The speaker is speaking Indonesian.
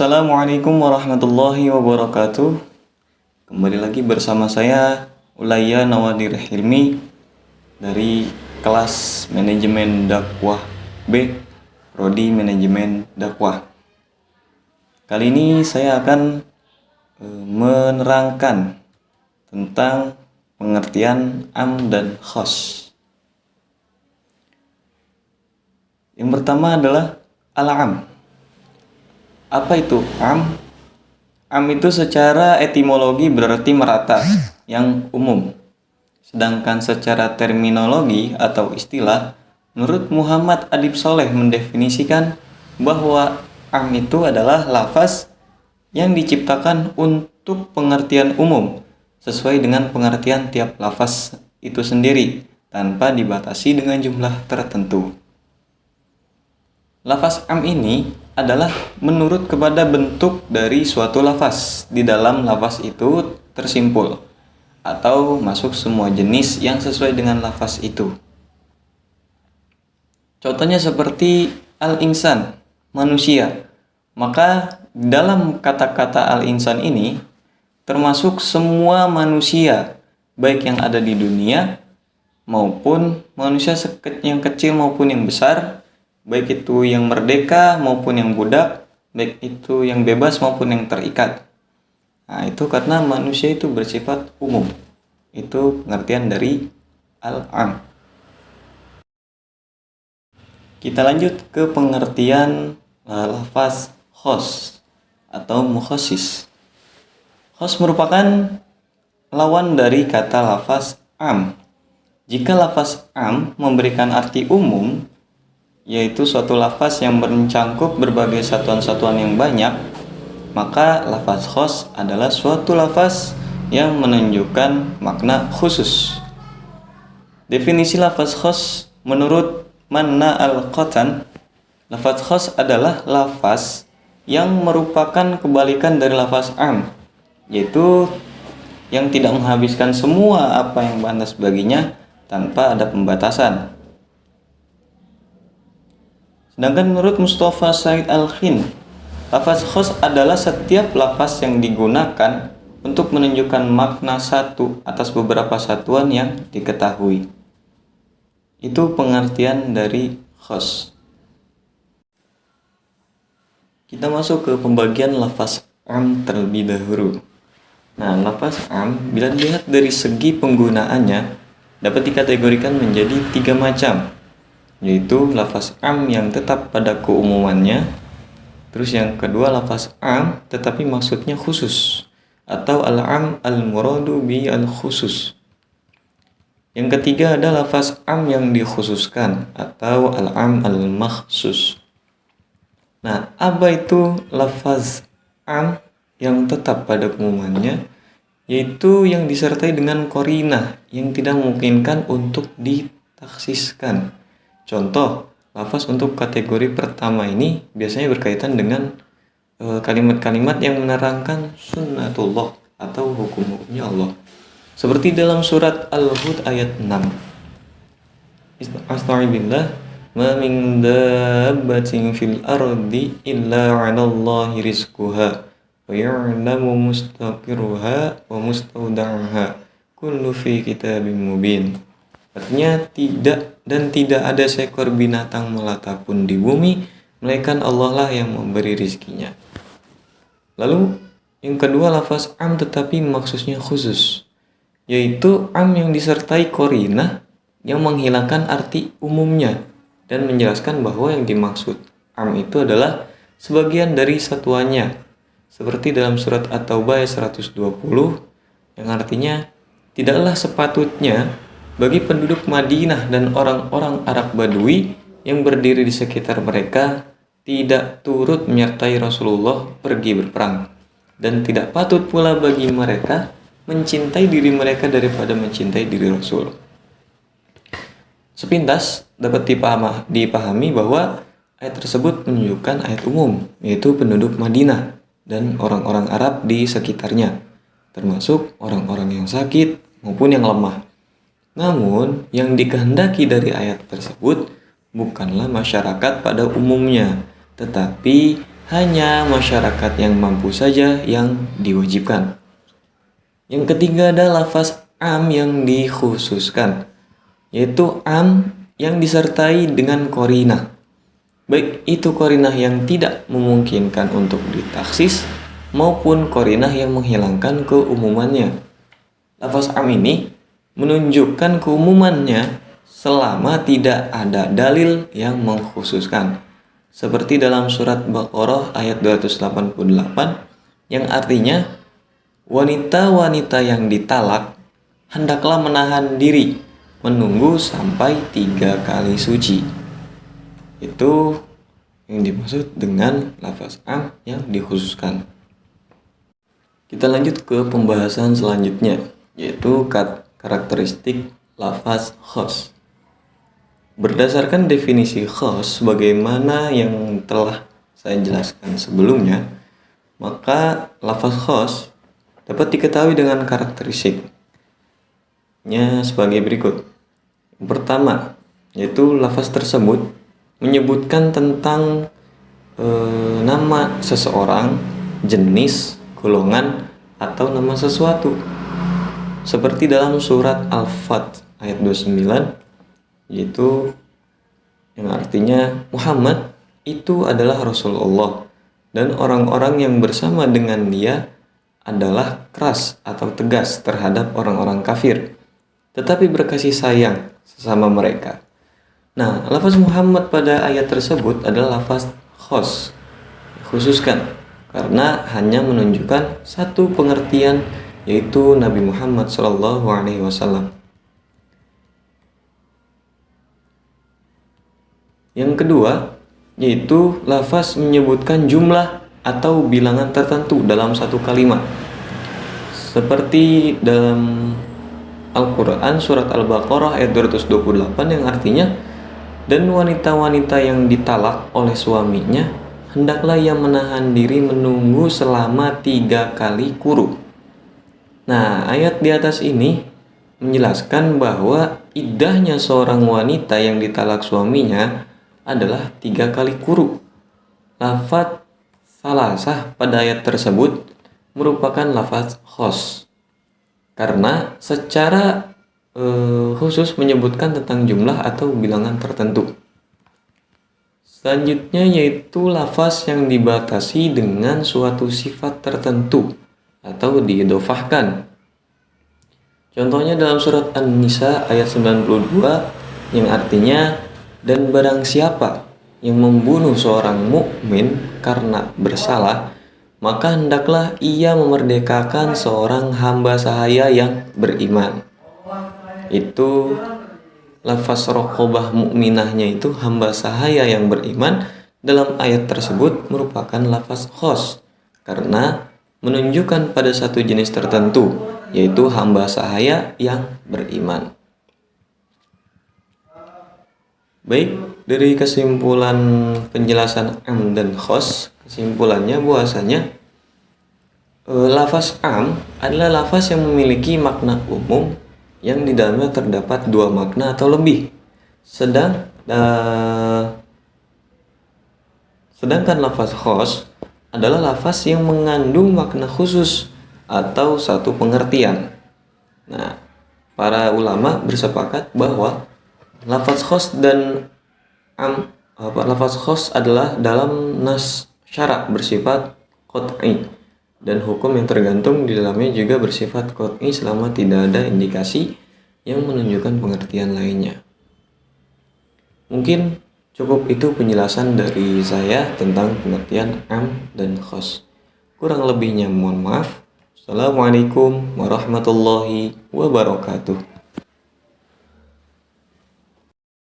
Assalamualaikum warahmatullahi wabarakatuh. Kembali lagi bersama saya Ulaya Nawadir Hilmi dari kelas Manajemen Dakwah B, Prodi Manajemen Dakwah. Kali ini saya akan menerangkan tentang pengertian am dan khos. Yang pertama adalah al-am. Apa itu am? Am itu secara etimologi berarti merata, yang umum. Sedangkan secara terminologi atau istilah, menurut Muhammad Adib Soleh mendefinisikan bahwa am itu adalah lafaz yang diciptakan untuk pengertian umum, sesuai dengan pengertian tiap lafaz itu sendiri, tanpa dibatasi dengan jumlah tertentu. Lafaz am ini adalah menurut kepada bentuk dari suatu lafaz. Di dalam lafaz itu tersimpul atau masuk semua jenis yang sesuai dengan lafaz itu. Contohnya seperti al-insan, manusia. Maka dalam kata-kata al-insan ini termasuk semua manusia, baik yang ada di dunia maupun manusia yang kecil maupun yang besar, baik itu yang merdeka maupun yang budak, baik itu yang bebas maupun yang terikat. Nah, itu karena manusia itu bersifat umum. Itu pengertian dari al-am. Kita lanjut ke pengertian lafaz khos atau mukhasis. Khos merupakan lawan dari kata lafaz am. Jika lafaz am memberikan arti umum, yaitu suatu lafaz yang mencangkup berbagai satuan-satuan yang banyak, maka lafaz khos adalah suatu lafaz yang menunjukkan makna khusus. Definisi lafaz khos menurut Manna al-Qatan, lafaz khos adalah lafaz yang merupakan kebalikan dari lafaz am, yaitu yang tidak menghabiskan semua apa yang pantas baginya tanpa ada pembatasan. Sedangkan menurut Mustafa Said Al-Khin, lafaz khos adalah setiap lafaz yang digunakan untuk menunjukkan makna satu atas beberapa satuan yang diketahui. Itu pengertian dari khos. Kita masuk ke pembagian lafaz am terlebih dahulu. Nah, lafaz am bila dilihat dari segi penggunaannya dapat dikategorikan menjadi 3 macam, yaitu lafaz am yang tetap pada keumumannya. Terus yang kedua lafaz am tetapi maksudnya khusus, atau al-am al-muradu bi al-khusus. Yang ketiga ada lafaz am yang dikhususkan, atau al-am al-makhsus. Nah, apa itu lafaz am yang tetap pada keumumannya? Yaitu yang disertai dengan qarinah yang tidak memungkinkan untuk ditaksiskan. Contoh, lafaz untuk kategori pertama ini biasanya berkaitan dengan kalimat-kalimat yang menerangkan sunnatullah atau hukum-hukumnya Allah. Seperti dalam surat Al-Hud ayat 6. Astagfirullah, ma min dabbatin fil ardi illa 'alallahi rizquha wa ya'lamu mustaqirruha wa mustaudaha kullu fi kitabim mubin. Artinya tidak ada seekor binatang melata pun di bumi, melainkan Allah lah yang memberi rizkinya. Lalu yang kedua lafaz am tetapi maksudnya khusus, yaitu am yang disertai qarinah yang menghilangkan arti umumnya dan menjelaskan bahwa yang dimaksud am itu adalah sebagian dari satuannya. Seperti dalam surat At-Taubah ayat 120 yang artinya tidaklah sepatutnya bagi penduduk Madinah dan orang-orang Arab Badui yang berdiri di sekitar mereka tidak turut menyertai Rasulullah pergi berperang, dan tidak patut pula bagi mereka mencintai diri mereka daripada mencintai diri Rasul. Sepintas dapat dipahami bahwa ayat tersebut menunjukkan ayat umum, yaitu penduduk Madinah dan orang-orang Arab di sekitarnya, termasuk orang-orang yang sakit maupun yang lemah. Namun, yang dikehendaki dari ayat tersebut bukanlah masyarakat pada umumnya, tetapi hanya masyarakat yang mampu saja yang diwajibkan. Yang ketiga ada lafaz am yang dikhususkan, yaitu am yang disertai dengan qarinah. Baik itu qarinah yang tidak memungkinkan untuk ditaksis maupun qarinah yang menghilangkan keumumannya. Lafaz am ini menunjukkan keumumannya selama tidak ada dalil yang mengkhususkan. Seperti dalam surat Baqarah ayat 288 yang artinya wanita-wanita yang ditalak hendaklah menahan diri menunggu sampai 3 kali suci. Itu yang dimaksud dengan lafaz am yang dikhususkan. Kita lanjut ke pembahasan selanjutnya, yaitu karakteristik lafaz khas. Berdasarkan definisi khas sebagaimana yang telah saya jelaskan sebelumnya, maka lafaz khas dapat diketahui dengan karakteristiknya sebagai berikut. Yang pertama, yaitu lafaz tersebut menyebutkan tentang nama seseorang, jenis, golongan, atau nama sesuatu. Seperti dalam surat Al-Fat ayat 29, yaitu yang artinya Muhammad itu adalah Rasulullah dan orang-orang yang bersama dengan dia adalah keras atau tegas terhadap orang-orang kafir, tetapi berkasih sayang sesama mereka. Nah, lafaz Muhammad pada ayat tersebut adalah lafaz khos, khususkan karena hanya menunjukkan satu pengertian, yaitu Nabi Muhammad SAW. Yang kedua, yaitu lafaz menyebutkan jumlah atau bilangan tertentu dalam satu kalimat. Seperti dalam Al-Quran surat Al-Baqarah ayat 228 yang artinya, dan wanita-wanita yang ditalak oleh suaminya, hendaklah ia menahan diri menunggu selama 3 kali kuruk. Nah, ayat di atas ini menjelaskan bahwa iddahnya seorang wanita yang ditalak suaminya adalah 3 kali kuruk. Lafaz salasah pada ayat tersebut merupakan lafaz khos karena secara khusus menyebutkan tentang jumlah atau bilangan tertentu. Selanjutnya yaitu lafaz yang dibatasi dengan suatu sifat tertentu atau diidhofahkan. Contohnya dalam surat An-Nisa ayat 92 yang artinya, dan barang siapa yang membunuh seorang mukmin karena bersalah, maka hendaklah ia memerdekakan seorang hamba sahaya yang beriman. Itu lafaz raqabah mukminahnya itu hamba sahaya yang beriman dalam ayat tersebut merupakan lafaz khos karena menunjukkan pada satu jenis tertentu, yaitu hamba sahaya yang beriman. Baik, dari kesimpulan penjelasan am dan khos, kesimpulannya bahwasanya lafaz am adalah lafaz yang memiliki makna umum yang di dalamnya terdapat 2 makna atau lebih. Sedangkan lafaz khos adalah lafaz yang mengandung makna khusus atau satu pengertian. Nah, para ulama bersepakat bahwa lafaz khos dan lafaz khos adalah dalam nas syara' bersifat qat'i dan hukum yang tergantung di dalamnya juga bersifat qat'i selama tidak ada indikasi yang menunjukkan pengertian lainnya. Mungkin cukup itu penjelasan dari saya tentang pengertian am dan khos. Kurang lebihnya mohon maaf. Assalamualaikum warahmatullahi wabarakatuh.